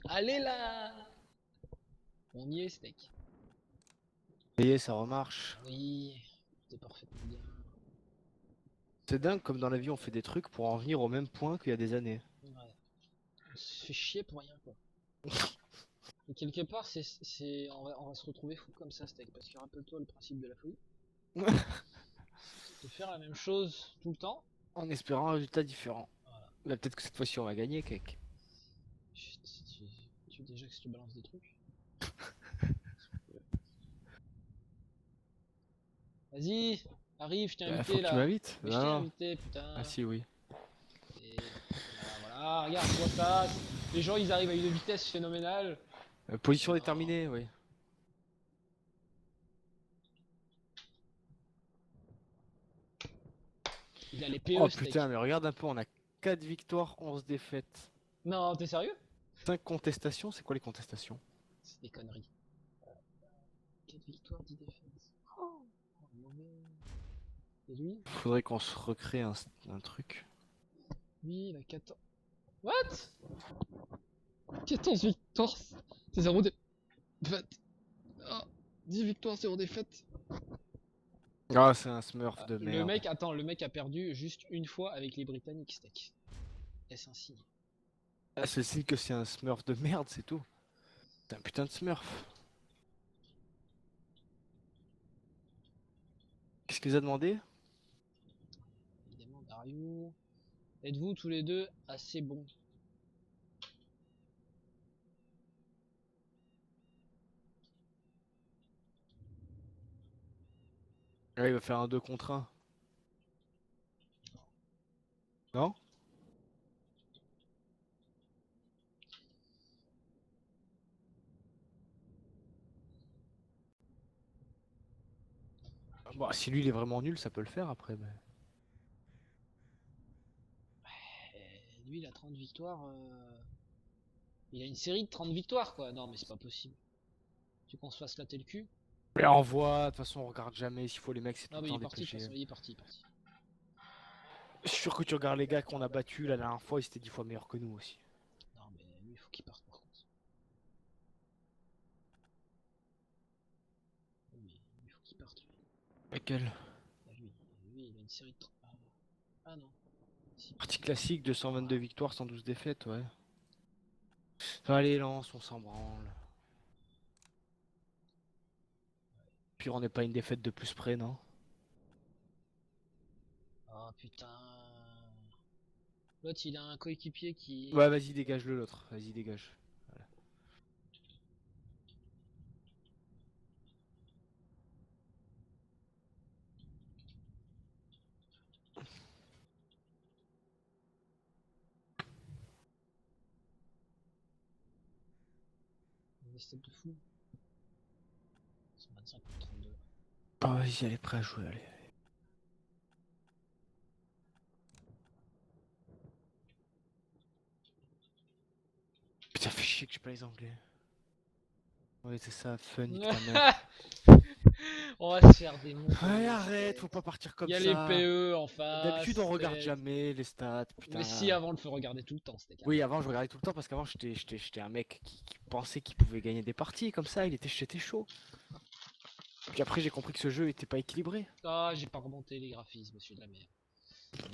Allez là! On y est, steak. Et ça remarche. Oui, c'est parfaitement bien. C'est dingue comme dans la vie on fait des trucs pour en venir au même point qu'il y a des années. Ouais. On se fait chier pour rien, quoi. Et quelque part, on va se retrouver fou comme ça, steak, parce que rappelle-toi le principe de la folie. De faire la même chose tout le temps. En espérant un résultat différent. Voilà. Là peut-être que cette fois-ci on va gagner, cake. Chut, tu veux déjà que je te balance des trucs? Vas-y, arrive, je t'ai Faut invité que tu là. m'invites. Mais je Non, t'ai non. invité, Ah putain. si, oui. Et voilà, regarde, tu vois ça. Les gens ils arrivent à une vitesse phénoménale. Position Non. déterminée, oui. Il a les Oh PE putain, steak. mais regarde un peu, on a 4 victoires, 11 défaites. Non, t'es sérieux? 5 contestations, c'est quoi les contestations? C'est des conneries. 4 victoires, 10 défaites. Oh, mauvais. Et lui? Faudrait qu'on se recrée un truc. Lui, il a 14. What? 14 victoires, c'est 0 défaite. Ah, 10 victoires, 0 défaite. Ah, c'est un smurf Ah, de le merde. mec, attends, le mec a perdu juste une fois avec les Britanniques, steak. Est-ce un signe? Ah, c'est le signe que c'est un smurf de merde, c'est tout. C'est un putain de smurf. Qu'est-ce qu'il a demandé? Évidemment, Dario. Êtes-vous tous les deux assez bons? Ah, il va faire un 2 contre 1. Non? Bon, si lui il est vraiment nul, ça peut le faire après. Mais... Lui, il a 30 victoires. Il a une série de 30 victoires, quoi. Non, mais c'est pas possible. Tu qu'on se fasse latter le cul? Mais envoie, de toute façon on regarde jamais, s'il faut les mecs c'est tout Non, le mais il temps est des parti, de toute PG. façon. Il est parti, il est parti. Je suis sûr que tu regardes les gars qu'on a battus la dernière fois, ils étaient 10 fois meilleurs que nous aussi. Non, mais lui, il faut qu'il parte, par contre. Oui, mais il faut qu'il parte, lui. Lequel? Ah, lui, il a une série de 30. Ah non. Si, Partie putain. classique, 222 victoires, 112 défaites, ouais. Allez, lance, on s'en branle. Puis on n'est pas une défaite de plus près, non? Oh putain. L'autre, il a un coéquipier qui. Ouais, vas-y, dégage-le l'autre, vas-y, dégage. Voilà. Des steps de fou. 125 contre 32. Ah, vas-y, elle est prêt à jouer, allez. Putain, fais chier que j'ai pas les anglais. Ouais, c'est ça, fun, nique ta mère. On va se faire des Ouais, mongos. arrête, faut pas partir Il comme y a les ça. PE en D'habitude, on face. regarde jamais les stats, Mais si, putain. avant, on le fait regarder tout le temps, c'était carré. Oui, avant, je regardais tout le temps parce qu'avant, j'étais un mec qui pensait qu'il pouvait gagner des parties comme ça, j'étais chaud. Puis après, j'ai compris que ce jeu était pas équilibré. Ah, j'ai pas remonté les graphismes, monsieur de la merde. Oh,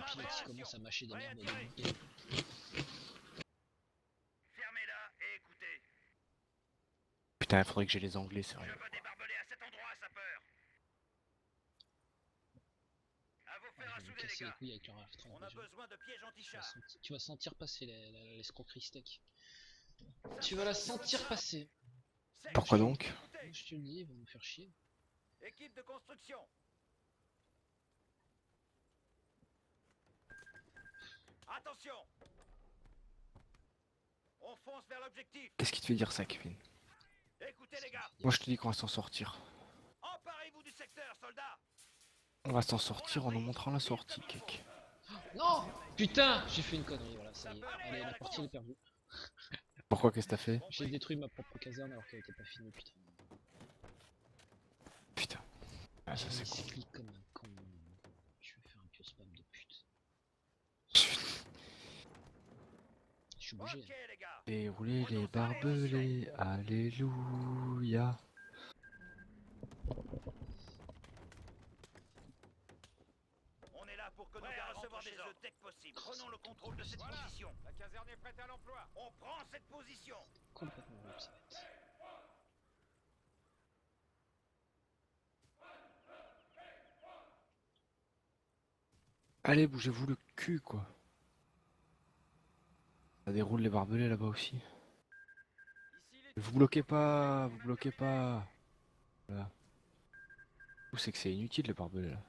puis l'autre, il commence à mâcher des merdes de bouquet. Fermez-la et écoutez. Putain, il faudrait que j'ai les anglais, Je sérieux. veux des barbelés à cet endroit, sapeur. À vos Ah, fers je à vais me souder, les casser les gars. couilles avec leur F30 On a déjà. besoin de pièges anti-chars. Tu vas sentir passer l'escroquerie steak. Tu vas la sentir passer. Pourquoi donc? Écoutez, Je te le dis, ils vont nous faire chier. équipe de construction. Attention. On fonce vers l'objectif. Qu'est-ce qui te fait dire ça, Kevin? Écoutez, les gars. Moi, je te dis qu'on va s'en sortir. Emparez-vous du secteur, soldats. On va s'en sortir en nous montrant la sortie, Kek. Non! Putain! J'ai fait une connerie, voilà, ça y est. Allez, la partie elle est perdue. Pourquoi, qu'est-ce que t'as fait? J'ai détruit ma propre caserne alors qu'elle était pas finie, putain. Putain. Ah, ça J'ai c'est con. misclick comme un con. Je vais faire un pio spam de pute. suis obligé. Ok les gars. Déroulez les barbelés, alléluia. On est là pour que nos gars recevoir des ordres dès que possible. Prenons le contrôle de cette position. La caserne est prête à l'emploi. On prend cette position. Complètement web ça va être. Allez, bougez-vous le cul, quoi. Ça déroule les barbelés là-bas aussi. Vous bloquez pas, vous bloquez pas. Voilà. Ou c'est que c'est inutile les barbelés là.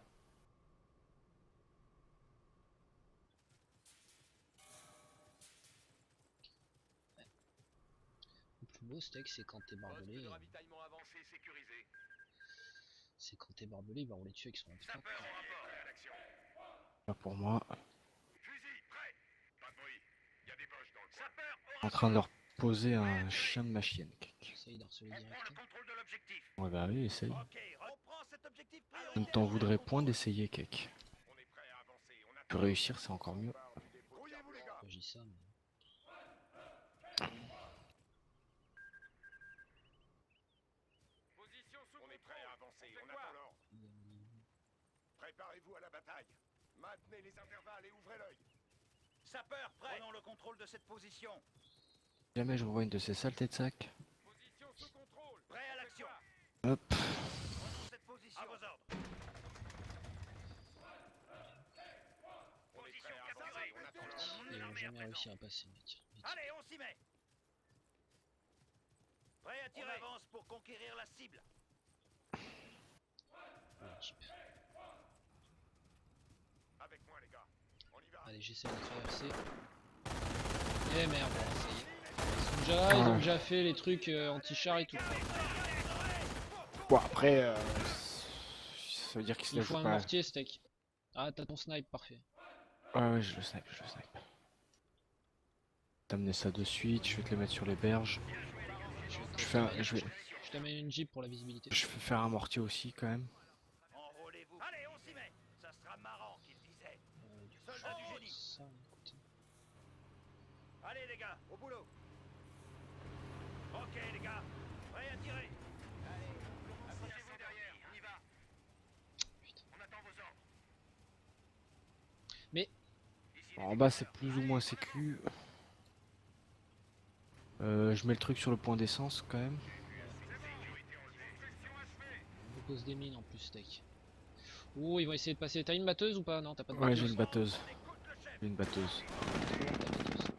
Le plus beau steak, c'est quand t'es barbelé. ravitaillement avancé sécurisé. C'est quand t'es barbelé, bah on les tue avec son putain. Sapeur en rapport. Réaction. Là pour moi, Fusil prêt. Pas de bruit. Y a des poches dans le coin. Sapeur en train de leur poser un chien de ma chienne. J'essaye d'harceler On prend direct. le contrôle de l'objectif. Ouais bah oui, essaye. Ok, on prend cet objectif Je ne prioritaire. t'en voudrais point d'essayer, Kek. On est prêt à avancer. On Tu peux réussir, c'est encore mieux. Grouillez-vous les gars. Pourquoi je dis ça, mais... Position sous on est prêt à avancer. On attend l'ordre. Préparez-vous à la bataille. Maintenez les intervalles et ouvrez l'œil. Sapeur prêt. Prenons le contrôle de cette position. Jamais je revois une de ces saletés de sac. Position sous contrôle. Prêt à l'action. Hop. Prenons cette position. À vos ordres. Position capturée. On attend l'ordre. Ils vont jamais réussi à passer, mec. Vite. Allez, on s'y met. Prêt à tirer. On avance pour conquérir la cible. Le jeep. Avec moi les gars. On y va. Allez, j'essaie de traverser. Eh merde, voilà, ça y est. Ils ont déjà fait les trucs anti-char et tout. Bon après, ça veut dire qu'ils se Il la faut jouent un pas. mortier, steak. Ah, t'as ton snipe, parfait. Ouais, je le snipe, je le snipe. T'amener ça de suite, je vais te les mettre sur les berges. Je t'amène une jeep pour la visibilité. Je vais faire un mortier aussi quand même. Enrôlez-vous. Allez, on s'y met. Ça sera marrant qu'il disait. Soldat du génie. Ça, écoute. Allez les gars, au boulot. Ok les gars, prêt à tirer. Allez, approchez-vous derrière, on y va. Putain. On attend vos ordres. Mais Ici, En bas c'est plus ou moins sécu. Je mets le truc sur le point d'essence quand même. on dépose des mines en plus, steak. Oh, ils vont essayer de passer. T'as une batteuse ou pas? Non, t'as pas de Ouais, batteuse. j'ai une batteuse. écoute le chef. J'ai une batteuse.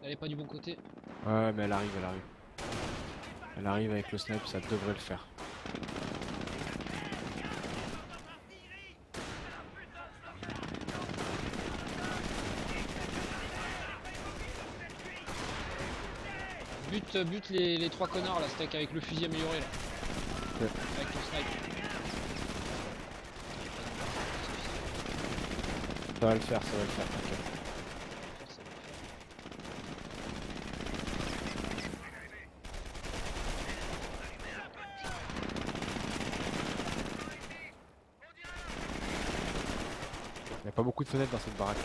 Elle est pas du bon côté. Ouais, mais elle arrive, elle arrive. Elle arrive avec le snipe, ça devrait le faire. Bute les trois connards là, steak, avec le fusil amélioré là. Ouais. Avec ton snipe. Ça va le faire, t'inquiète. Il n'y a pas beaucoup de fenêtres dans cette baraque.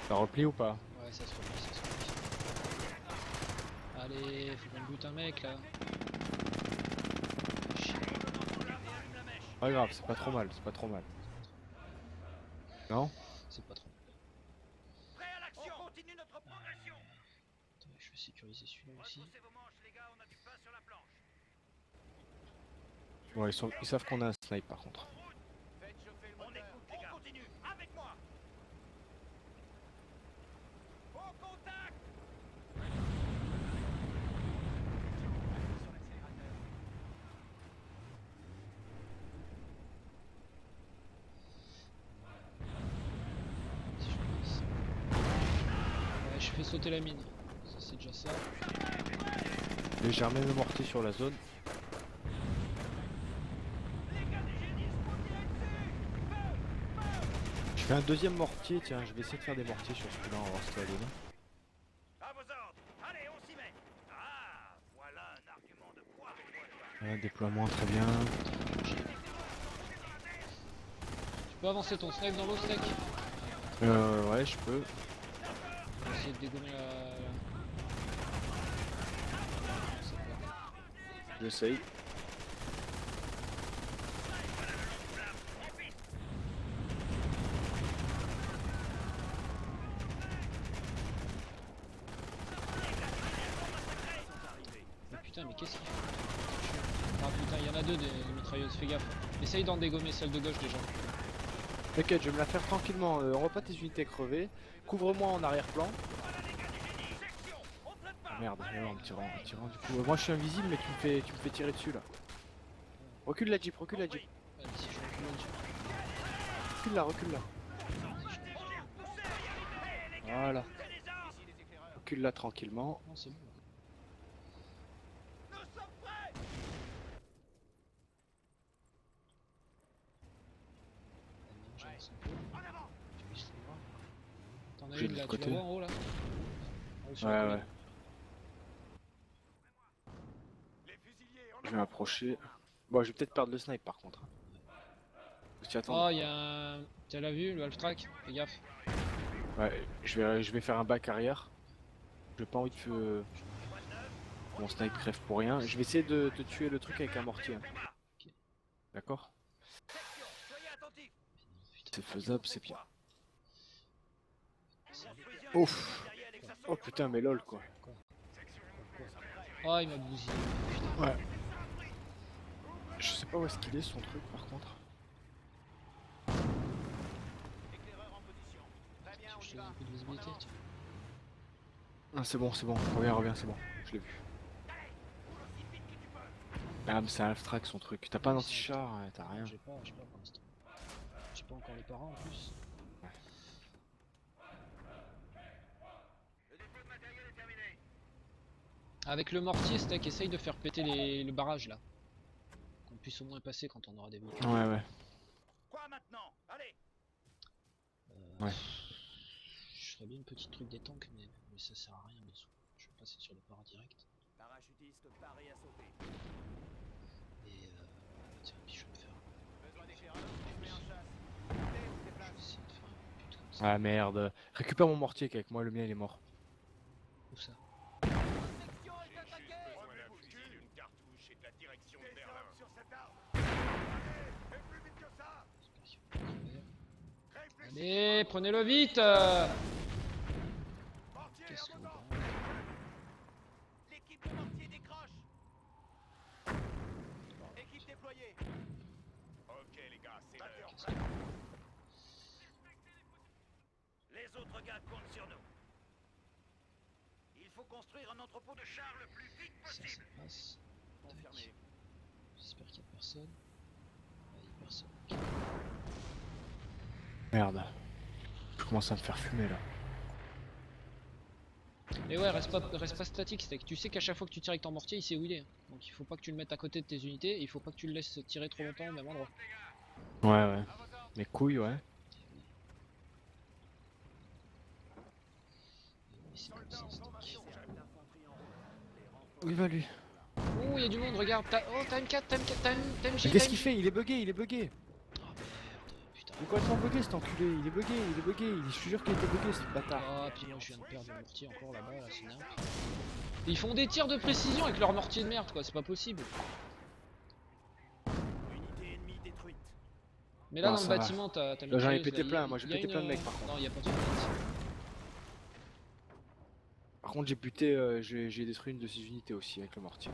Ça replie ou pas? Ouais, ça se replie, ça se replie. Allez, faut qu'on bute un mec là. Chier. Pas grave, c'est pas trop mal, c'est pas trop mal. Non? C'est pas trop. Prêt à l'action. On continue notre progression. Attends, je vais sécuriser celui-là aussi. Retroussez vos manches les gars, on a du pain sur la planche. Bon, ils savent qu'on a un snipe par contre. Faites chauffer le moteur. On écoute les gars. On continue, avec moi. Au contact. Si je fais ça. Ouais, je fais sauter la mine. Ça, c'est déjà ça. Et j'ai remis mes mortiers sur la zone. Les gars du génie, se dessus. Je fais un deuxième mortier, tiens, je vais essayer de faire des mortiers sur celui-là, on va voir ce que ça donne. À vos ordres. Allez, on s'y met. Ah, voilà un argument de poids. Un déploiement très bien. Tu peux avancer ton snipe dans l'eau, steak? Ouais, je peux. On va essayer de dégommer la... J'essaye. Mais putain, mais qu'est-ce qu'il fait? Ah putain, il y en a deux des mitrailleuses, fais gaffe. Essaye d'en dégommer celle de gauche déjà. T'inquiète, je vais me la faire tranquillement. On voit pas tes unités crever. Couvre-moi en arrière-plan. Ah, merde, en me tirant, du coup. Moi je suis invisible, mais tu me fais tirer dessus là. Recule la Jeep, recule la Jeep. Allez, si je recule là-dessus. Recule là, recule là. Voilà. Recule là tranquillement. Non, c'est bon. J'avance un peu. Tu puisses les voir. T'en as J'ai une de là, l'autre tu la côté. vois en haut là? En haut sur Ouais, la ouais. colline. Je vais m'approcher. Bon, je vais peut-être perdre le snipe par contre. Faut s'y attendre. Oh, il y a un. Tu l'as vu, le half track? Fais gaffe. Ouais, je vais faire un back arrière. J'ai pas envie de mon snipe crève pour rien. Je vais essayer de te tuer le truc avec un mortier. Ok. D'accord? Soyez attentifs. C'est faisable, c'est bien. Construisez un Ouf. matériel avec sa Oh putain, mais lol quoi. Oh, il m'a bousillé. Putain. Ouais. Je sais pas où est-ce qu'il est son truc par contre. éclaireur en position. Très bien, on Je y te donne va. un peu de visibilité. Tiens. Ah, c'est bon, reviens, reviens, c'est bon. Je l'ai vu. Ah, mais c'est un half-track son truc. T'as pas un Oui, c'est anti-char, t'as rien. J'ai pas pour l'instant. J'ai pas encore les parents en plus. Le dépôt de matériel est terminé. Avec le mortier, Steak, essaye de faire péter le barrage là. Qu'on puisse au moins passer quand on aura des véhicules. Ouais, ouais. Quoi maintenant? Allez. Ouais. Je ferais bien une petite truc des tanks, mais ça sert à rien bien sûr. Je vais passer sur le para direct. Parachutiste paré à sauter. Et tiens, puis je vais me faire. Besoin d'éclaireur? Je mets en chasse. Montez, on se Je déplace. vais essayer de faire un but comme ça. Ah merde. Récupère mon mortier qu'avec moi, le mien il est mort. Où ça? Section est attaquée. Besoin d'un fusil, d'une cartouche et de la direction de Des Berlin. hommes sur cette arme. Allez, et plus vite que ça. J'espère qu'il va pas crever. Réfléchissez. Allez, prenez-le vite Mortier Qu'est-ce en que mouvement. vous L'équipe de mortier décroche. Équipe déployée. Ok les gars, c'est l'heure. Qu'est-ce que Les autres gars comptent sur nous. Il faut construire un entrepôt de chars le plus vite ça possible. passe? Confirmé. J'espère qu'il y a personne. Ah, il y a personne. Ok. Merde. Je commence à me faire fumer là. Et ouais, reste pas statique, Steak. Tu sais qu'à chaque fois que tu tires avec ton mortier, il sait où il est. Donc il faut pas que tu le mettes à côté de tes unités, et il faut pas que tu le laisses tirer trop longtemps au même endroit. Ouais, ouais. Mes couilles, ouais. Et c'est comme ça, Steak. Où il va lui? Oh, il y a du monde, regarde. Oh, t'as M4, t'as M4, t'as MG. Mais qu'est-ce qu'il fait? Il est bugué, il est bugué. Oh merde, putain. Il est complètement bugué cet enculé. Il est bugué, il est bugué. Je suis sûr qu'il était bugué ce bâtard. Ah, puis moi je viens de perdre le mortier encore là-bas, là, c'est nimp. Et ils font des tirs de précision avec leur mortier de merde, quoi, c'est pas possible. Unité ennemie détruite. Mais là, Non, dans le ça va. bâtiment, t'as Là, j'en ai mitrailleuse, pété là, plein, moi, j'ai y a pété plein de mecs, par contre. Non, y a pas de fenêtre. Par contre, j'ai buté, j'ai détruit une de ses unités aussi avec le mortier.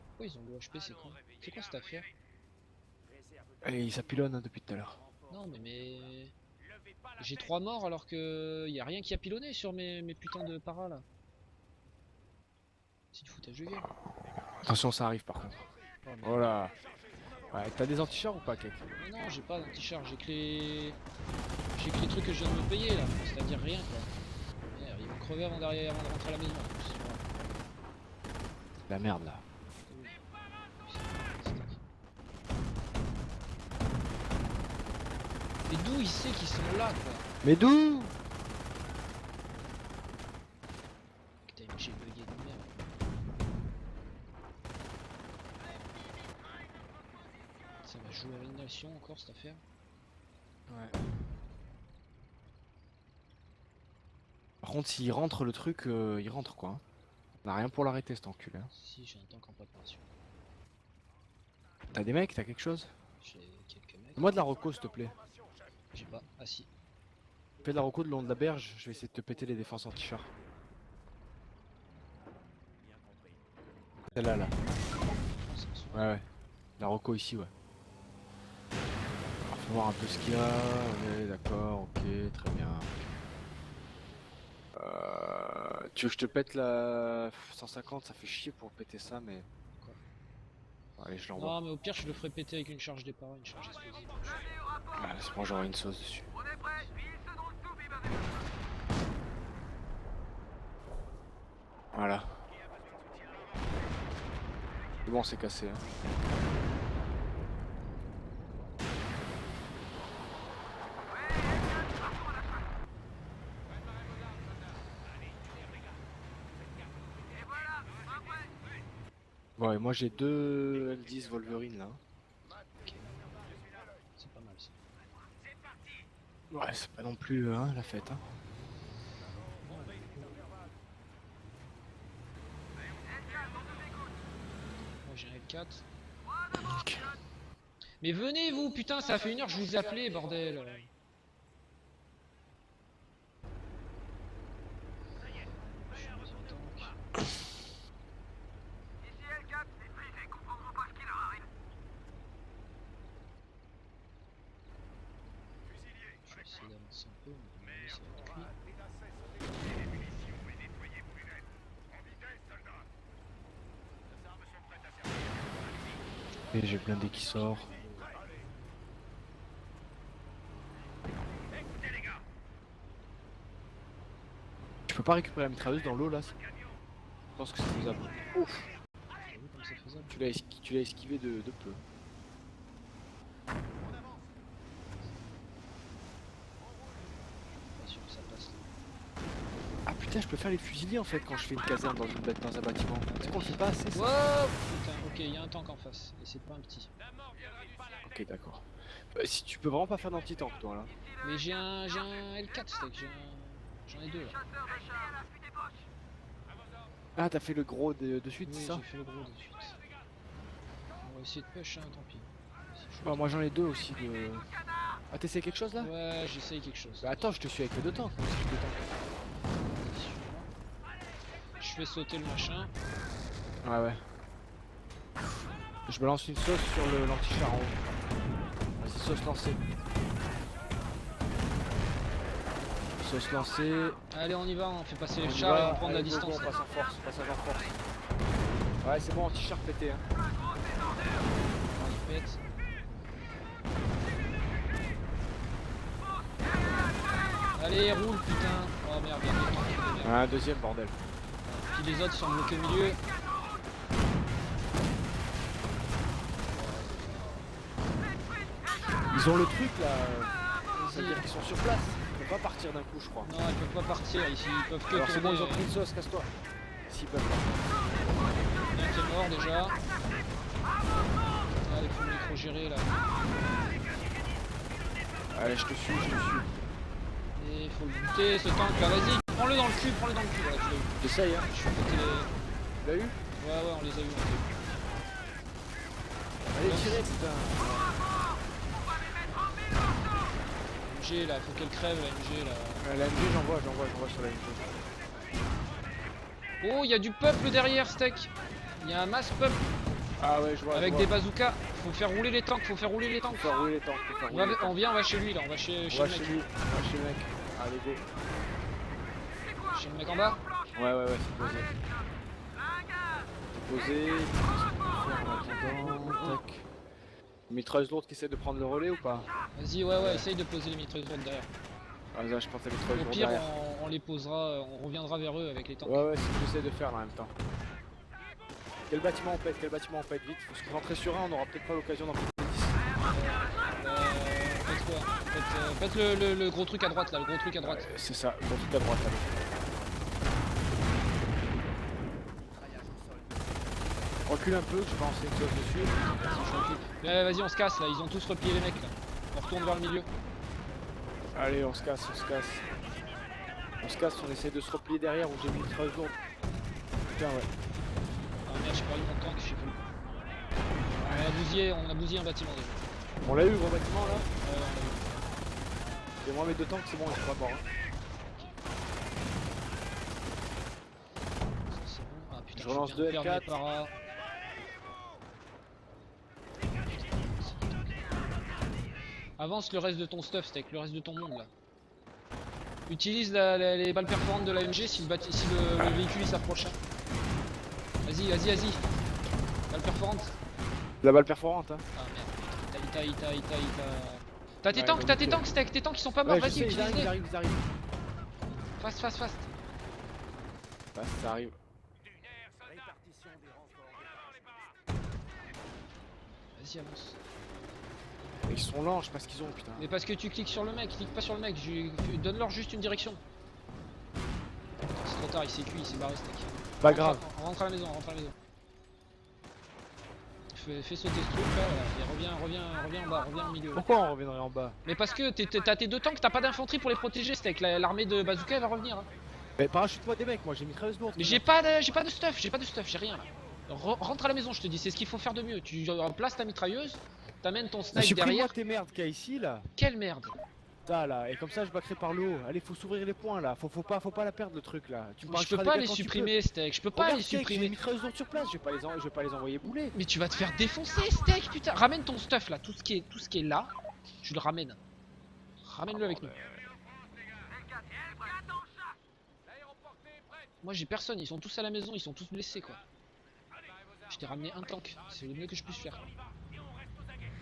Pourquoi ils ont le HP, c'est quoi? C'est quoi cette affaire? Réserve de Et ça pilonne hein, depuis tout à l'heure. renfort. Non, mais. Levez pas la J'ai tête. 3 morts alors que y a rien qui a pilonné sur mes putains de paras là. C'est du foutage de gueule. Attention, ça arrive par contre. Oh, merde. Oh là. Ouais, t'as des anti-chars ou pas, Kek? Mais non, j'ai pas d'anti-char, j'ai que les. J'ai que les trucs que je viens de me payer là, c'est-à-dire rien quoi. Merde, ils vont crever avant de rentrer à la maison en plus. Voilà. La merde là. Et d'où il sait qu'ils sont là quoi? Mais d'où? Putain, j'ai bugué de merde. Ça va jouer à une nation encore cette affaire. Ouais. contre, s'il rentre le truc, il rentre quoi. On a rien pour l'arrêter cet enculé. Hein. Si, j'ai un tank en préparation. T'as des mecs, t'as quelque chose? J'ai quelques mecs. Fais-moi de la reco s'il te plaît. J'ai pas. Ah si. Fais de la reco de long de la berge, je vais essayer de te péter les défenses anti-char. Celle-là là. Ouais ouais. La reco ici ouais. Alors, faut voir un peu ce qu'il y a. Ouais d'accord, ok, très bien. Tu veux que je te pète la 150, ça fait chier pour péter ça mais... Quoi? Allez je l'envoie. Non mais au pire je le ferai péter avec une charge départ, une charge explosive. Ah, c'est bon, j'aurai une sauce dessus. Voilà. C'est bon, c'est cassé. Hein. Ouais, moi j'ai deux L10 Wolverine là. Ok. C'est pas mal ça. Ouais, c'est pas non plus hein, la fête. Hein. Moi j'ai un L4. Mais venez vous, putain, ça fait 1 heure que je vous ai appelé, bordel. Je suis dans un tank. Je vais essayer d'avancer un peu, mais à mon avis, ça va être cuit. Et j'ai le blindé qui sort. Je peux pas récupérer la mitrailleuse dans l'eau là? Je pense que c'est faisable. Ouf! T'as vu comme c'est faisable? Tu l'as esquivé de peu. Pas sûr que ça passe là. Ah putain, je peux faire les fusiliers en fait quand je fais une caserne dans un bâtiment. Tu sais qu'on le fait pas assez ça? Wow, putain, ok, il y a un tank en face, et c'est pas un petit. Ok, d'accord. Si tu peux vraiment pas faire d'anti-tank toi là. Mais j'ai un L4 steak, j'en ai 2 là. Ah, t'as fait le gros de suite, Oui, c'est ça? j'ai fait le gros de suite. On va essayer de push, hein, tant pis. Si je Bah, moi j'en ai deux aussi de... Ah, t'essayes quelque chose là? Ouais, j'essaye quelque chose. Bah attends, je te suis avec les deux tanks. moi, si je peux tanker. Suis-moi. Je fais sauter le machin. Ouais, ouais. Je me lance une sauce sur l'anti-char en haut. Vas-y, sauce lancée. Sauce lancée. Allez, on y va, on fait passer les On y chars et va. on prend de la Allez, go, distance. go, on passe en force, passage en force. Ouais, c'est bon, anti-char pété. Hein. Il pète. Allez, roule, putain. Oh merde, il y a deux tanks. Ouais, un deuxième, bordel. Puis les autres sont bloqués au milieu. Ils ont le truc là. Vas-y. C'est-à-dire qu'ils sont sur place. Ils peuvent pas partir d'un coup, je crois. Non, ils peuvent pas partir ici, ils peuvent que Alors c'est bon, tourner. ils ont pris une sauce, casse-toi. S'ils peuvent pas. Il y en a un qui est mort déjà. Ah, il faut le micro-gérer là. Allez, je te suis, je te suis. Et il faut le buter ce tank là, vas-y, prends-le dans le cul, voilà, tu l'as eu. J'essaye, hein. Je suis pété les... Tu l'as eu? Ouais, ouais, on les a eu. Allez, tirez, putain. MG là, faut qu'elle crève la MG là. La MG, j'envoie sur la MG. Oh, il y a du peuple derrière, steak. Il y a un masse peuple Ah ouais, je vois. avec des bazookas. Faut faire rouler les tanks, faut faire rouler les tanks. Faut faire rouler les tanks, faut faire On, rouler les tanks. on vient, on va chez lui là, on va chez On le va mec. chez lui, on va chez le mec. Allez, go. Chez le mec en bas. Ouais, c'est posé. C'est posé. Tac. Mitrailleuse lourde qui essaie de prendre le relais ou pas? Vas-y, ouais, essaye de poser les mitrailleuses droites derrière. Ah, là, je pense à la mitrailleuse Au lourde pire, derrière. on les posera, on reviendra vers eux avec les tanks. Ouais, c'est ce que j'essaie de faire là, en même temps. Quel bâtiment on pète? Vite, faut se concentrer sur un, on aura peut-être pas l'occasion d'en péter 10. Faites quoi? Faites le gros truc à droite là, le gros truc à droite. C'est ça, dans toute à droite. Allez. Recule un peu, je vais lancer une sauce dessus. Vas-y, je m'occupe. Ouais, vas-y, on se casse là, ils ont tous replié les mecs là. On retourne vers le milieu. Allez, on se casse. On se casse, on essaie de se replier derrière où j'ai mis une trace lourde. Putain ouais. Ah merde, j'ai perdu mon tank, je sais plus. On a bousillé un bâtiment déjà. On l'a eu le gros bâtiment là. On l'a vu. Et moi mes deux tanks c'est bon, ils sont pas morts. Hein. Ça, c'est bon. Ah putain, Je relance viens de deux perdre L4. mes paras. Avance le reste de ton stuff, Steak, le reste de ton monde là. Utilise les balles perforantes de l'AMG si le véhicule il s'approche. Vas-y, vas-y, vas-y. Balle perforante. La balle perforante hein. Ah merde. T'as tes Ouais, tanks, bah, t'as tes nickel. tanks, Steak, tes tanks ils sont pas morts, Ouais, je vas-y, sais, ils arrivent, utilise-les. ils arrivent, ils arrivent. Fast, fast, fast. Bah ça arrive. Vas-y, avance. Ils sont lents, je sais pas ce qu'ils ont putain. Mais parce que tu cliques sur le mec, clique pas sur le mec, donne-leur juste une direction. C'est trop tard, il s'est cuit, il s'est barré, Steak. Pas grave. Rentre à la maison, rentre à la maison. Fais sauter ce truc là, et reviens en bas, reviens au milieu. Pourquoi on reviendrait en bas? Mais parce que t'as tes deux tanks, t'as pas d'infanterie pour les protéger, Steak. L'armée de bazooka elle va revenir. Hein. Mais parachute-moi des mecs, moi j'ai mis 13 lourdes. Mais j'ai pas de stuff, j'ai rien là. Rentre à la maison, je te dis, c'est ce qu'il faut faire de mieux. Tu places ta mitrailleuse, t'amènes ton snipe Supprime-moi derrière. tes merdes qu'il y a ici là. Quelle merde. Ça là, et comme ça je backerai par le haut. Allez, faut s'ouvrir les points là, faut pas la perdre le truc là. Tu me Je peux parachutera pas des les gars quand tu supprimer, Steak, je peux peux. pas Regarde, les Steak, j'ai supprimer. mis 13 lourdes sur place, je vais pas les envoyer bouler. Mais tu vas te faire défoncer, Steak, putain. Ramène ton stuff là, tout ce qui est là, tu le ramènes. Ramène-le avec nous. Moi j'ai personne, ils sont tous à la maison, ils sont tous blessés quoi. Je t'ai ramené un tank, c'est le mieux que je puisse faire.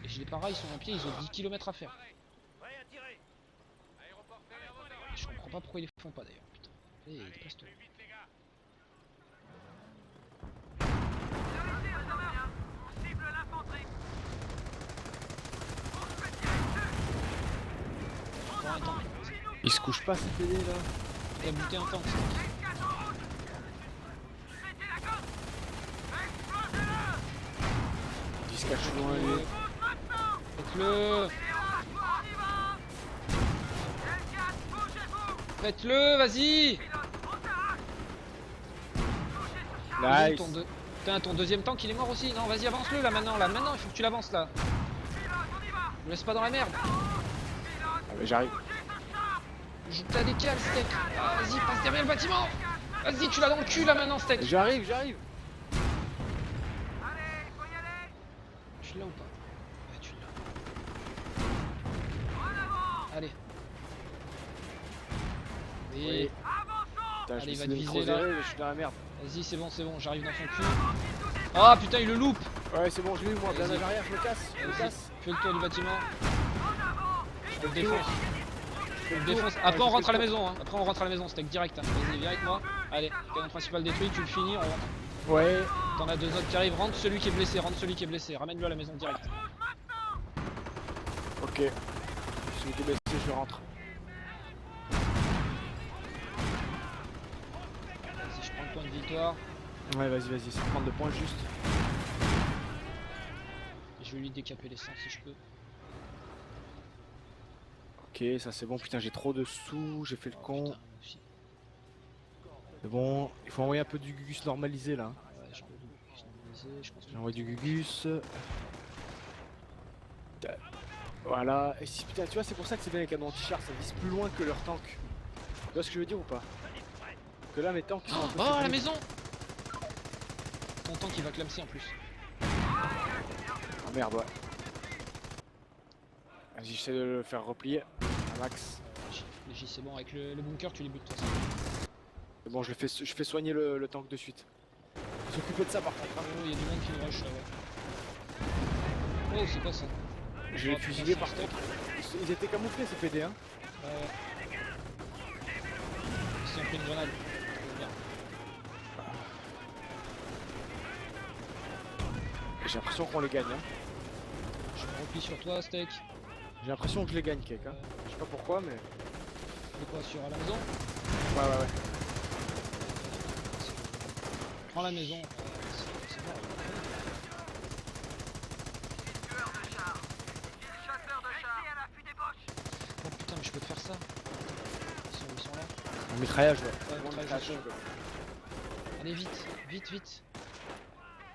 Et j'ai les paras, ils sont en pied, ils ont 10 km à faire. Je comprends pas pourquoi ils les font pas d'ailleurs, putain. Allez, dépasse-toi. Encore un tank. Il se couche pas cette PD là. T'as buté un tank. Il se cache loin lui. Faites-le. Faites-le, vas-y. Nice. Putain, ton deuxième tank il est mort aussi. Non, vas-y, avance-le là maintenant, il faut que tu l'avances là. Me laisse pas dans la merde. Ah, mais j'arrive. T'as des cales, Steak. Ah, vas-y, passe derrière le bâtiment. Vas-y, tu l'as dans le cul là maintenant, Steak. J'arrive. Tu l'as ou pas? Ouais, tu l'as. Allez. Oui. Putain, Allez, je vais il va essayer te de me viser, creuser, là. je suis dans la merde. Vas-y, c'est bon, j'arrive dans son cul. Ah putain, il le loupe. Ouais, c'est bon, je l'ai eu moi. Vas-y. Blindage arrière, je me casse. Vas-y, fais le tour du bâtiment. Je le défonce. Je le tour. défonce. Ouais, Après, je on fais rentre à le la tour. maison. Hein. Après, on rentre à la maison, Steak direct. Hein. Vas-y, viens avec moi. Allez, canon principal détruit, tu le finis, on rentre. Ouais. T'en as deux autres qui arrivent. Rentre celui qui est blessé, Ramène-le à la maison direct. Ok. Celui qui est blessé, je rentre. Vas-y, je prends le point de victoire. Ouais, vas-y, c'est prendre le point juste. Et je vais lui décaper les sangs si je peux. Ok, ça c'est bon. Putain, j'ai trop de sous, j'ai fait le con. Putain, moi aussi. C'est bon, il faut envoyer un peu du Gugus normalisé là. Ouais, j'ai envie de normaliser, je pense que J'ai envoyé du Gugus. Voilà, et si putain, tu vois, c'est pour ça que c'est bien les canons anti-char, ça vise plus loin que leurs tanks. Tu vois ce que je veux dire ou pas? Que là, mes tanks ils sont un peu. Oh, à la faibles. maison. Ton tank il va clamser en plus. Ah merde, ouais. Vas-y, j'essaie de le faire replier. À max. Légi, c'est bon, avec le bunker tu les butes de toute façon. C'est bon, je fais soigner le tank de suite. Faut s'occuper de ça par contre. Oh, il y a du monde qui nous rush là, ouais. Oh, c'est quoi ça? J'ai Oh, fusillé putain, par c'est un contre. Ils étaient camouflés ces PD hein. Ouais. Ils ont pris une grenade. Merde. J'ai l'impression qu'on les gagne hein. Je me replie sur toi, Steak. J'ai l'impression que je les gagne Cake hein. Je sais pas pourquoi mais. De quoi, sur à la maison? Ouais. Prends la maison. C'est bon. Oh putain, mais je peux te faire ça. Ils sont là. Un mitraillage, ouais. Ouais, Bon, mitraillage. mitraillage, ouais. Allez vite, vite, vite.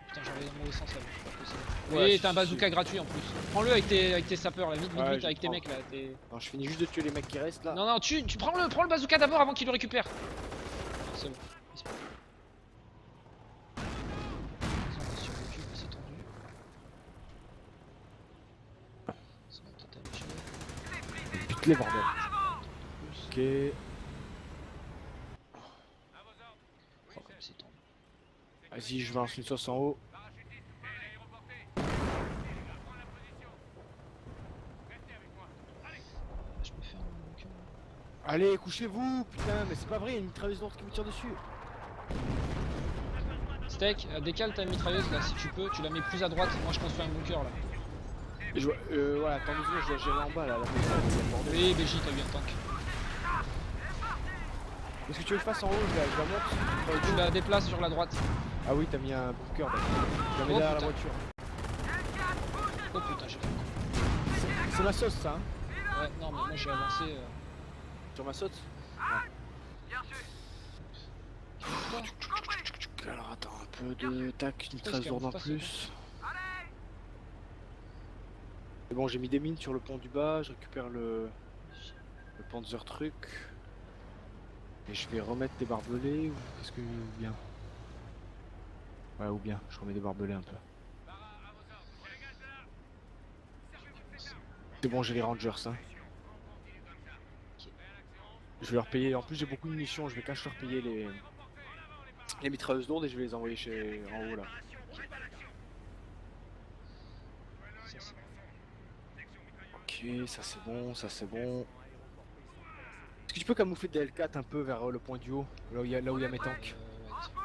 Putain, j'avais dans le mauvais sens là, c'est pas possible. Ouais, Oui, si, t'as un si, bazooka gratuit en plus. Prends-le avec tes sapeurs là, vite, vite, Ouais, vite, je avec tes prends. mecs là. Non, je finis juste de tuer les mecs qui restent là. Non, non, tu prends le bazooka d'abord avant qu'il le récupère. C'est bon. Sur le cul, c'est tendu. Ça va totalement chier. Bute les bordel. Ok. Oh, comme c'est tendu. Vas-y, je balance une sauce en haut. Je peux faire un cul. Allez, couchez-vous, putain, mais c'est pas vrai, il y a une mitrailleuse lourde qui me tire dessus. Steak, décale ta mitrailleuse là si tu peux, tu la mets plus à droite. Moi je construis un bunker là. Et je vois, voilà, attends 2 secondes, je dois gérer en bas là, la maison. Oui, BJ, t'as eu un tank. Qu'est-ce que tu veux que je fasse en haut? Je la monte. Tu la déplaces sur la droite. Ah oui, t'as mis un bunker, d'accord. Je la mets Oh, derrière la putain. voiture. Oh putain, j'ai fait. C'est ma sauce ça, hein? Ouais, non, mais moi j'ai avancé. Sur ma sauce? Alors attends, un peu de tac, une Pourquoi 13 lourde en pas plus. C'est bon, j'ai mis des mines sur le pont du bas, je récupère le Panzer truc. Et je vais remettre des barbelés ou qu'est-ce que bien? Ouais, ou bien, je remets des barbelés un peu. C'est bon, j'ai les Rangers, hein. Je vais leur payer, en plus j'ai beaucoup de munitions, je vais quand même leur payer les mitrailleuses lourdes et je vais les envoyer en haut là. Ça, c'est- Ok, ça c'est bon, ça c'est bon. Est-ce que tu peux camoufler des L4 un peu vers le point du haut, là où il y a mes tanks? ouais,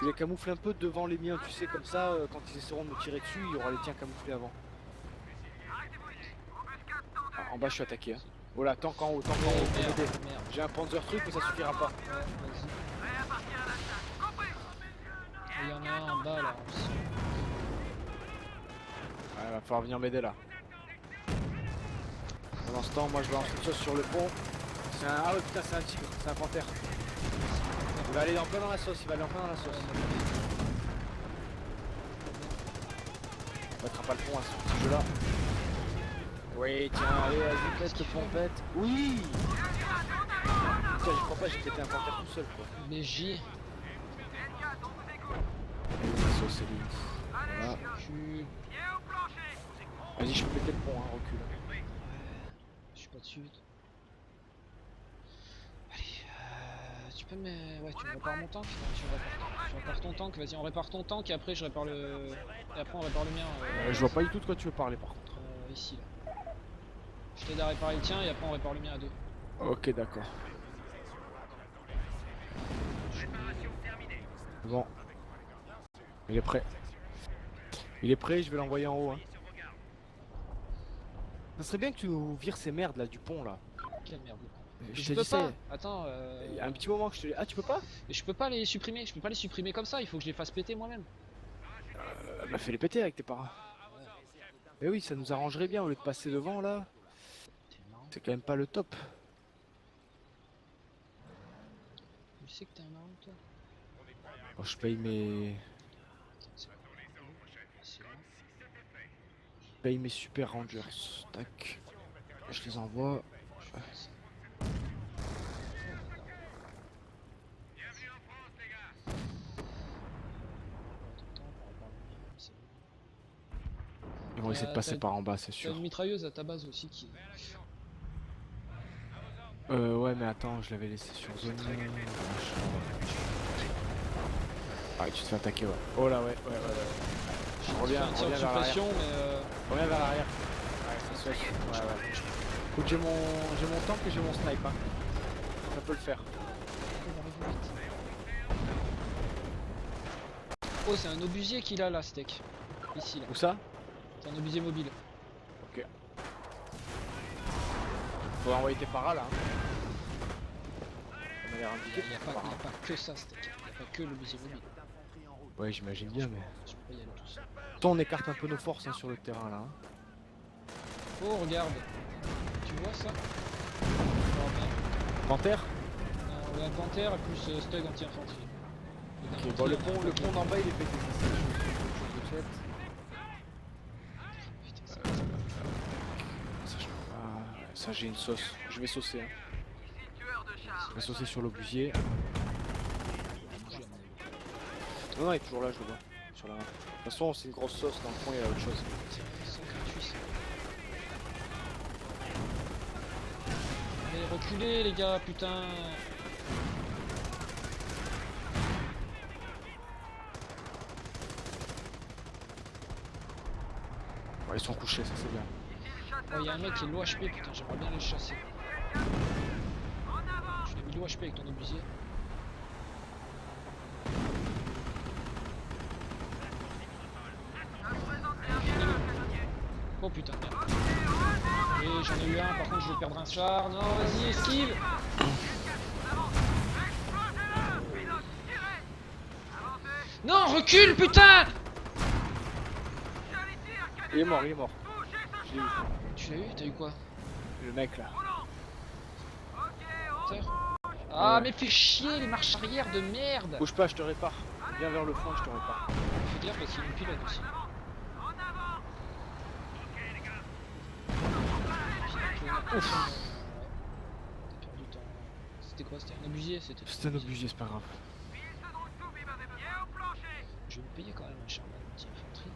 Je les camoufle un peu devant les miens, tu sais, comme ça, quand ils essaieront de me tirer dessus, il y aura les tiens camouflés avant. Ah, en bas je suis attaqué, hein. Oh là, tank en haut, tank en haut, faut merde, m'aider. merde. J'ai un Panzer truc mais ça suffira pas. Ouais, vas-y. Il y en a un en bas là. Ouais, va falloir venir m'aider là. Pendant ce temps, moi je lance une chose sur le pont. C'est un... Ah ouais putain, c'est un tigre, c'est un panthère. Il va aller en plein dans la sauce, il va aller en plein dans la sauce. On mettra pas le pont à ce petit jeu là. Oui, tiens, allez, vas-y, pète le pont, pète. Oui. Putain, j'y crois pas, j'ai pété un panthère tout seul quoi. BJ, Et la sauce, c'est lui. Voilà. cul. Vas-y, je peux péter le pont, hein, recule. Je suis pas dessus. Allez, tu peux me. Ouais, tu me répares mon tank? Non, tu répares ton tank, vas-y, on répare ton tank et après je répare le. Et après on répare le mien. Je vois pas du tout de quoi tu veux parler par contre. Ici là. Je t'aide à réparer le tien et après on répare le mien à deux. Ok, d'accord. Bon. Il est prêt. Il est prêt, je vais l'envoyer en haut. Hein. Ça serait bien que tu nous vires ces merdes là du pont là. Quelle merde. Je Je t'ai peux dit ça. pas. Attends. Il y a un petit moment que je te l'ai. Ah, tu peux pas? Mais je peux pas les supprimer. Je peux pas les supprimer comme ça. Il faut que je les fasse péter moi-même. Bah fais les péter avec tes parents. Mais oui, ça nous arrangerait bien au lieu de passer devant là. C'est quand même pas le top. Tu sais que t'es un marrant toi. Bon, je paye mes. Je paye mes super rangers. Tac. Je les envoie. Ils vont essayer de passer par en bas, c'est T'as sûr. une mitrailleuse à ta base aussi qui. Ouais, mais attends, je l'avais laissé sur zone. Ah, tu te fais attaquer, ouais. Oh là, ouais. Reviens un tir de vers l'arrière. suppression, mais Reviens vers l'arrière. Ouais, ça se fait. Ouais. Écoute, j'ai mon tank et j'ai mon snipe, hein. Ça peut le faire. Oh, c'est un obusier qu'il a là, Steak. Ici là. Où ça? C'est un obusier mobile. Ok. Faut envoyer tes paras là. Hein. Ça m'a l'air indiqué. Il n'y a pas que ça, Steak. Il n'y a pas que l'obusier mobile. Ouais, j'imagine bien, mais. Je peux pas y aller tout seul. Attends, on écarte un peu nos forces hein, sur le terrain là. Hein. Oh, regarde. Tu vois ça? Oh, merde. Panthère? Non, Ouais, Panthère plus Stug anti-infanterie. Ok, bon, le pont d'en bas il est pété, ça c'est chose de fait. Putain, c'est Ça, je peux pas. Ça j'ai une sauce. Je vais saucer. Hein. Je vais saucer sur l'obusier. bougé, à mon avis. Non, non, il est toujours là, je le vois. Sur la... De toute façon, c'est une grosse sauce. Dans le fond, il y a autre chose. C'est gratuit ça. Allez, reculez les gars, putain. Ouais, ils sont couchés, ça c'est bien. Oh, y'a un mec qui est low HP, putain, j'aimerais bien les chasser. Je l'ai mis low HP avec ton obusier. Oh putain, merde. Et j'en ai eu un, par contre je vais perdre un char. Non, vas-y, esquive. Non, recule, putain. Il est mort, il est mort. Je l'ai eu. Tu l'as eu? T'as eu quoi? Le mec là. Terre. Ah, Ouais. mais fais chier les marches arrière de merde. Bouge pas, je te répare. Viens vers le fond, je te répare. Fais gaffe parce qu'il y a une pylône aussi. Ouf. T'as perdu ton... C'était quoi? C'était un obusier? C'est un obusier, c'est pas grave. Je vais me payer quand même un Sherman anti-infanterie.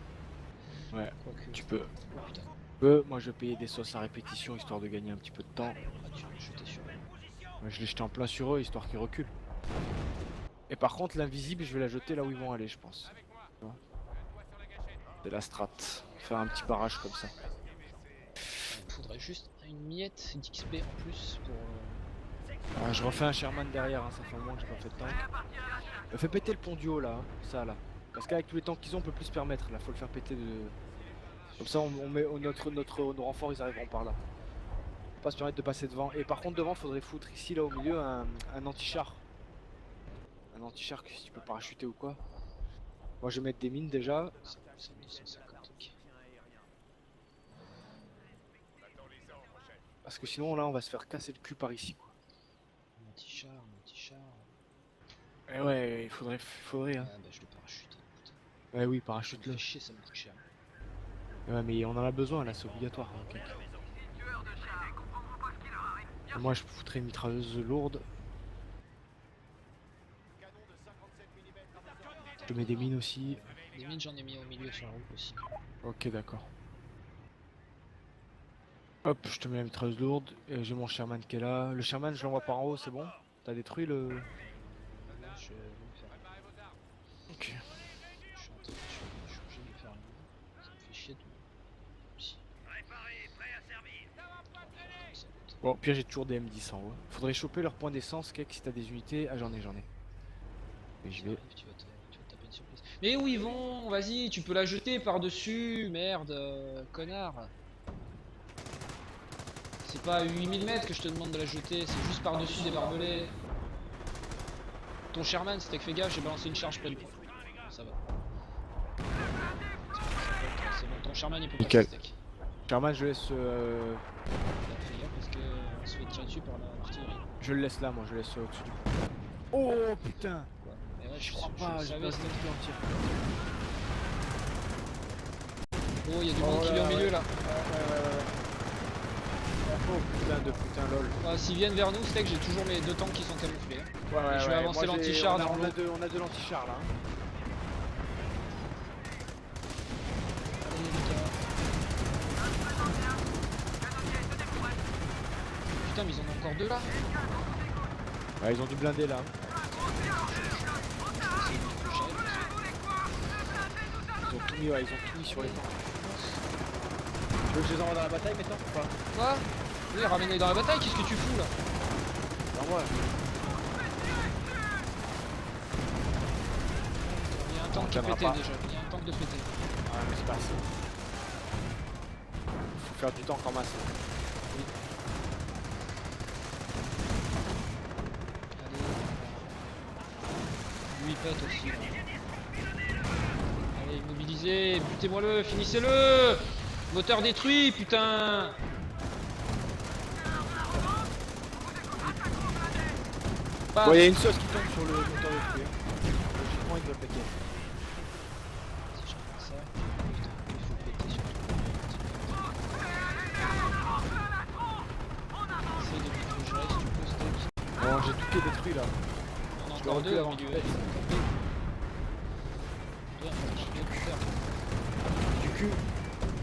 Ouais, Quoique... tu peux. Oh putain, Moi je vais payer des sauces à répétition histoire de gagner un petit peu de temps. ah, tu l'as jeté sur elle. Moi, je l'ai jeté en plein sur eux histoire qu'ils reculent. Et par contre, l'invisible, je vais la jeter là où ils vont aller, je pense. Tu vois. C'est la strat. Faire un petit barrage comme ça. Il faudrait juste une miette d'XP en plus pour... Ah, je refais un Sherman derrière, hein, ça fait un moment que j'ai pas fait de tank. Fais péter le pont du haut là, hein, ça là. Parce qu'avec tous les tanks qu'ils ont, on peut plus se permettre là, faut le faire péter de... Comme ça on met nos renforts, ils arriveront par là. Faut pas se permettre de passer devant. Et par contre devant, faudrait foutre ici là au milieu un anti-char. Un anti-char que si tu peux parachuter ou quoi. Moi je vais mettre des mines déjà. 5150, ok. Parce que sinon là on va se faire casser le cul par ici quoi. Un anti-char, un anti-char... Et ouais, il faudrait hein. Ah bah je le parachute, putain. Ouais oui, Ça me parachute le. fait chier, ça me coûte cher. Ouais mais on en a besoin là, c'est obligatoire. Ok. Moi je foutrais une mitrailleuse lourde. Je mets des mines aussi. Les mines j'en ai mis au milieu sur la route aussi. Ok d'accord. Hop, je te mets la mitrailleuse lourde. Et j'ai mon Sherman qui est là. Le Sherman je l'envoie par en haut, c'est bon? T'as détruit le... Là, je vais le faire. Ok. Je suis en train de changer de faire un... Ça me fait chier tout. Si. Bon, au pire j'ai toujours des M10 en haut. Faudrait choper leur point d'essence, Kek, si t'as des unités. Ah j'en ai. Et je vais... Tu vas te taper une surprise. Mais où ils vont? Vas-y, tu peux la jeter par-dessus. Merde, connard. C'est pas à 8000 mètres que je te demande de la jeter, c'est juste par-dessus des barbelés. Ton Sherman, steak, fais gaffe, j'ai balancé une charge près du pont. Ça va. C'est bon, ton Sherman il peut Nickel. passer steak. Sherman je laisse... Fais gaffe parce que on se fait tirer dessus par l'artillerie. Je le laisse là, moi je laisse au-dessus du pont. Oh putain! Quoi. Mais ouais, Je crois pas, j'ai savais, pas steak. vu en tir. Oh, il y a du monde qui est au milieu là. Oh putain lol. S'ils viennent vers nous, steak, j'ai toujours mes deux tanks qui sont camouflés. Ouais, Je vais avancer moi, l'anti-char on a- dans on l'eau. a deux l'anti-char là. Hein. Allez, les gars. Putain, mais ils en ont encore deux là. Ouais, ils ont du blindé là. Ils ont tout mis, ouais, ils ont tout mis sur les tanks. Tu veux que je les envoie dans la bataille maintenant ou pas? Quoi? Oui, ramène-les dans la bataille, qu'est-ce que tu fous là? Envoie. Il y a un tank qui est tiendra pété pas. déjà, il y a un tank de pété. Ah mais c'est pas assez. Faut faire du tank en masse. Allez. Lui il pète aussi là. Allez, mobilisez, butez-moi-le, finissez-le! Moteur détruit, putain! Bam. Ouais, il y a une sauce qui tombe sur le moteur de fruits. Logiquement, il doit péter. Si je fais ça, putain, il faut péter surtout. Essaye de me gérer si tu peux, steak. Bon, j'ai tout qui est détruit là. On a Je dois encore reculer deux au avant milieu. qu'il pète. Deux, je vais tout faire. Du cul.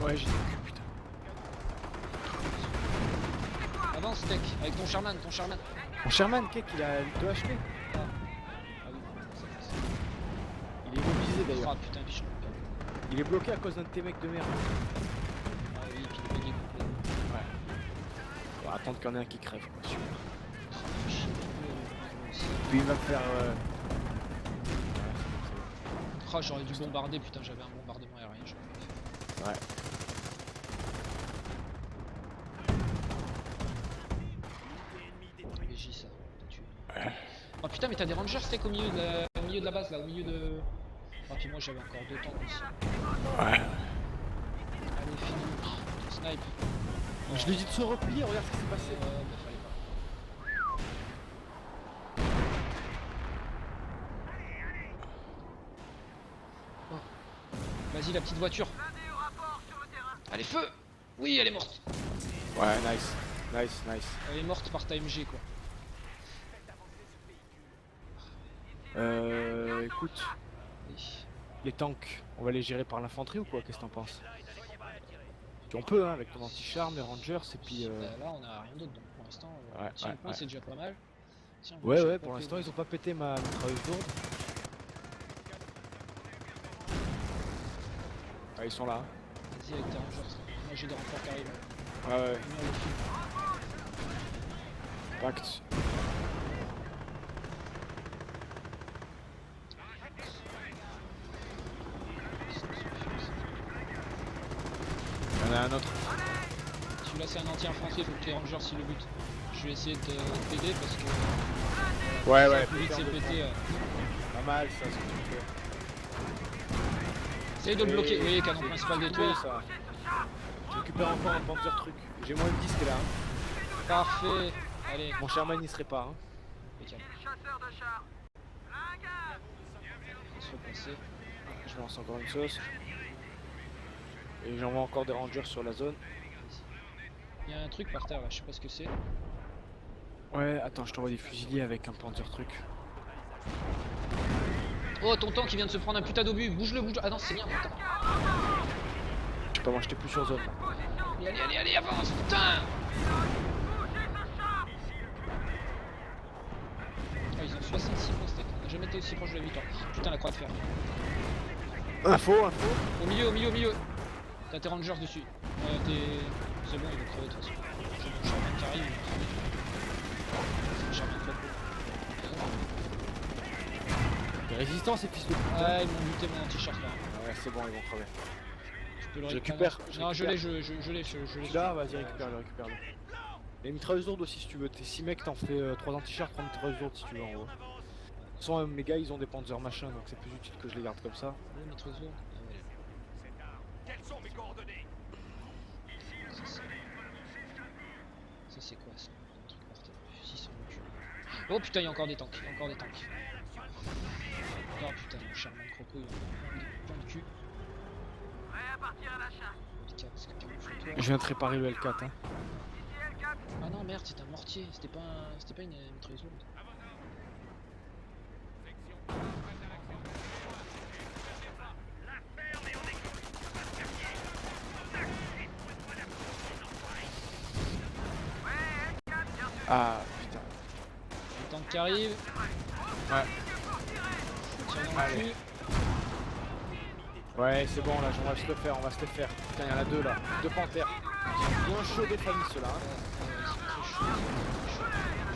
Ouais, j'ai du cul, putain. Avance, steak, avec ton Sherman, ton Sherman. Mon Sherman, Kek, il a 2 HP. Ah oui, ça fait ça. Il est immobilisé d'ailleurs. Ah putain, bichon. Il est bloqué à cause d'un de tes mecs de merde. Ah oui, puis le bug est complet. On va attendre qu'il y en ait un qui crève, quoi. Super. Ah, fait chier, aussi. Puis il va me faire. Ah, j'aurais dû bombarder, putain, j'avais un bombardement aérien, j'aurais pas fait. Ouais. PJ ça. Oh putain, mais t'as des rangers steak au milieu de la base là, au milieu de. Ah, puis moi j'avais encore 2 tanks aussi. Ouais. Allez, fini. Snipe. Je lui ai dit de se replier, regarde ce qui s'est passé. Bah, fallait pas. Oh. Vas-y, la petite voiture. Allez, feu! Oui, elle est morte. Ouais, nice. Nice, nice. Elle est morte par ta MG quoi. Écoute, Oui. les tanks, on va les gérer par l'infanterie ou quoi? Qu'est-ce que t'en penses? Puis on peut, hein, avec ton anti-charme, les rangers, et puis. Bah, là, on a rien d'autre donc pour l'instant, Ouais, tiens, ouais, le point ouais. c'est déjà pas mal. Tiens, on va Ouais, déjà ouais, pour popper l'instant, le- ils ont pas pété ma mitrailleuse lourde. Ah, ils sont là. Vas-y avec tes rangers. Moi j'ai des renforts qui arrivent. Ouais, ouais, Venir le fil. pacte. Il y en a un autre. Celui-là c'est un anti-infantry, il faut que tes rangers s'ils le butent. Je vais essayer de t'aider parce que Ouais, ça ouais, plus vite péter c'est en deux pété. Pas mal, ça, ce que tu fais. Essaye de le bloquer. Et- Oui, canon principal détruit. Ça. Je récupère encore un Panzer truc. J'ai moins de 10 qui est là. Hein. Parfait. Allez, Mon Sherman il serait pas. Hein. impeccable. On se repasser. Je lance encore une sauce. Et j'envoie encore des rangers sur la zone. Il y a un truc par terre là, je sais pas ce que c'est. Ouais, attends, je t'envoie des fusiliers avec un Panzer truc. Oh, ton tank qui vient de se prendre un putain d'obus. Bouge-le, bouge-le. Ah non, c'est bien, putain. Je sais pas, moi j'étais plus sur zone là. Allez, allez, allez, allez, avance, putain. Ah, ils ont 66 points steak. On a jamais été aussi proche de la victoire. Putain, la croix de fer. Info, info. Au milieu, au milieu, au milieu. T'as tes rangers dessus. C'est bon, il va crever de toute façon. C'est bon, Sherman qui arrive. C'est Sherman trop cool. Les résistants, ces fils de putain. Ouais, ils m'ont buté mon anti-char là. Ouais, c'est bon, ils vont crever. Tu peux le Je récupérer. récupère, Non, je je l'ai, récupère. je l'ai. Celui-là, vas-y, récupère-le, récupère-le. Les mitrailleuses lourdes aussi si tu veux. Tes 6 mecs, t'en fais 3 anti-chars, 3 mitrailleuses lourdes si tu veux en gros. De toute façon, mes gars, ils ont des panzers machin, donc c'est plus utile que je les garde comme ça. Ouais, notre réseau. Ah ouais. Quelles sont mes coordonnées? Ça c'est quoi ça? Un truc par terre. Fusil sans recul. Oh putain, il y a encore des tanks. Il y a encore des tanks. Oh putain, mon Sherman Croco, il a plein de cul. Putain, parce que camoufle-toi. Je viens de réparer le L4. Hein. Ah non, merde, c'était un mortier. C'était pas une mitrailleuse lourde. Ah putain. Les tanks qui arrivent. Ouais. Tire dans le Allez. cul. Ouais, c'est bon là, on va se le faire, on va se le faire. Putain, il y en a 2 là. 2 panthères. Ils sont bien chauds des familles ceux-là. Hein. Ils sont très chauds.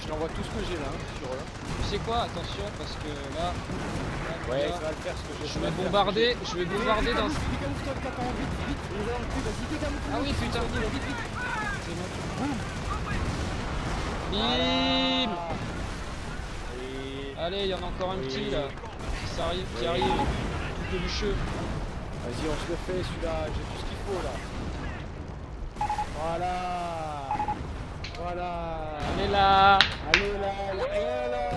Je t'envoie tout ce que j'ai là hein, sur eux. Tu sais quoi? Attention, parce que là. Ouais, là, ça va le faire ce que je j'ai. vais bombarder. Je vais bombarder dans. Décamoufle-toi le caton, vite, vite. On est dans le cul, vas-y, décamoufle. Ah oui, putain. Vite, vite. C'est bon. Boum. Bim! Et... Allez, il y en a encore un Oui. petit là. Qui arrive, Oui. tout pelucheux. Vas-y, on se le fait celui-là, j'ai tout ce qu'il faut là. Voilà. Voilà. Allez là! Allez là, allez là.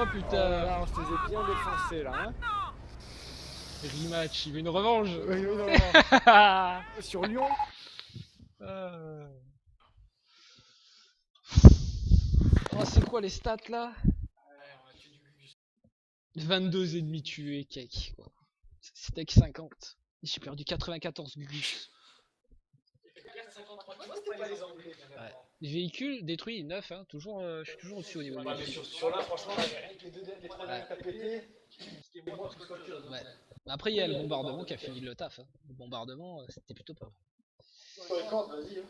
Oh putain. là là, on se faisait bien défoncer là, hein. Rematch, il veut une revanche. Oui, oui, non, non. Sur Lyon. Oh, c'est quoi les stats là? 22 ennemis tués, cake quoi. C'était que 50. J'ai perdu 94 Gugus. Ouais. Les véhicules détruits, 9, hein. Toujours, je suis toujours au-dessus au niveau des véhicules. Sur là, franchement, avec les 3 derniers qu'a pété, c'était moins plus qu'autre chose. Ouais. Après, il y a le bombardement qui a fini le taf. Hein. Le bombardement, c'était plutôt pas mal. Vas-y.